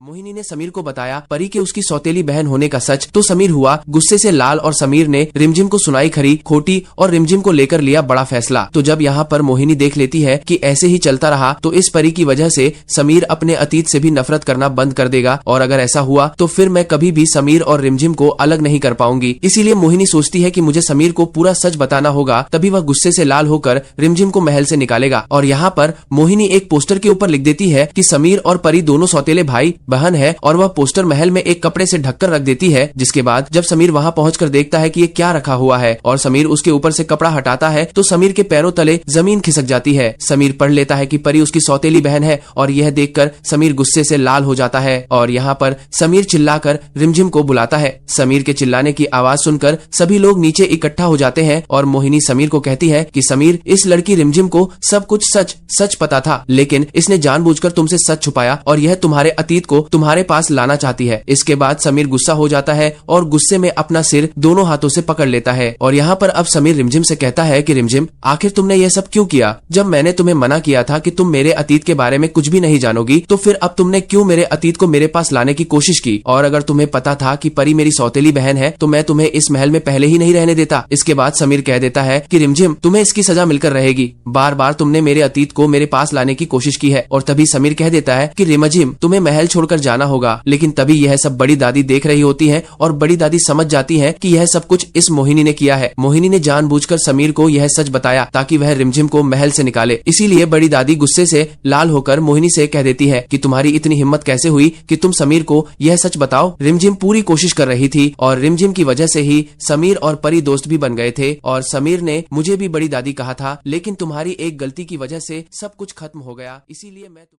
मोहिनी ने समीर को बताया परी के उसकी सौतेली बहन होने का सच। तो समीर हुआ गुस्से से लाल और समीर ने रिमझिम को सुनाई खरी खोटी और रिमझिम को लेकर लिया बड़ा फैसला। तो जब यहाँ पर मोहिनी देख लेती है कि ऐसे ही चलता रहा तो इस परी की वजह से समीर अपने अतीत से भी नफरत करना बंद कर देगा, और अगर ऐसा हुआ तो फिर मैं कभी भी समीर और रिमझिम को अलग नहीं कर पाऊंगी। इसीलिए मोहिनी सोचती है कि मुझे समीर को पूरा सच बताना होगा, तभी वह गुस्से से लाल होकर रिमझिम को महल से निकालेगा। और यहाँ पर मोहिनी एक पोस्टर के ऊपर लिख देती है कि समीर और परी दोनों सौतेले भाई बहन है, और वह पोस्टर महल में एक कपड़े से ढककर रख देती है। जिसके बाद जब समीर वहां पहुंचकर देखता है कि ये क्या रखा हुआ है और समीर उसके ऊपर से कपड़ा हटाता है तो समीर के पैरों तले जमीन खिसक जाती है। समीर पढ़ लेता है कि परी उसकी सौतेली बहन है, और यह देखकर समीर गुस्से से लाल हो जाता है। और यहाँ पर समीर चिल्लाकर रिमझिम को बुलाता है। समीर के चिल्लाने की आवाज सुनकर सभी लोग नीचे इकट्ठा हो जाते हैं, और मोहिनी समीर को कहती है कि समीर, इस लड़की रिमझिम को सब कुछ सच सच पता था, लेकिन इसने जानबूझकर तुमसे सच छुपाया और यह तुम्हारे अतीत को तुम्हारे पास लाना चाहती है। इसके बाद समीर गुस्सा हो जाता है और गुस्से में अपना सिर दोनों हाथों से पकड़ लेता है। और यहाँ पर अब समीर रिमझिम से कहता है कि रिमझिम, आखिर तुमने यह सब क्यों किया? जब मैंने तुम्हें मना किया था कि तुम मेरे अतीत के बारे में कुछ भी नहीं जानोगी, तो फिर अब तुमने क्यों मेरे अतीत को मेरे पास लाने की कोशिश की? और अगर तुम्हें पता था कि परी मेरी सौतेली बहन है तो मैं तुम्हें इस महल में पहले ही नहीं रहने देता। इसके बाद समीर कह देता है कि रिमझिम, तुम्हें इसकी सजा मिलकर रहेगी। बार बार तुमने मेरे अतीत को मेरे पास लाने की कोशिश की है। और तभी समीर कह देता है कि रिमझिम, तुम्हें महल छोड़कर जाना होगा। लेकिन तभी यह सब बड़ी दादी देख रही होती है, और बड़ी दादी समझ जाती है कि यह सब कुछ इस मोहिनी ने किया है। मोहिनी ने जानबूझकर समीर को यह सच बताया ताकि वह रिमझिम को महल से निकाले। इसीलिए बड़ी दादी गुस्से से लाल होकर मोहिनी से कह देती है कि तुम्हारी इतनी हिम्मत कैसे हुई कि तुम समीर को यह सच बताओ? रिमझिम पूरी कोशिश कर रही थी, और रिमझिम की वजह से ही समीर और परी दोस्त भी बन गए थे। और समीर ने मुझे भी बड़ी दादी कहा था, लेकिन तुम्हारी एक गलती की वजह से सब कुछ खत्म हो गया। इसीलिए मैं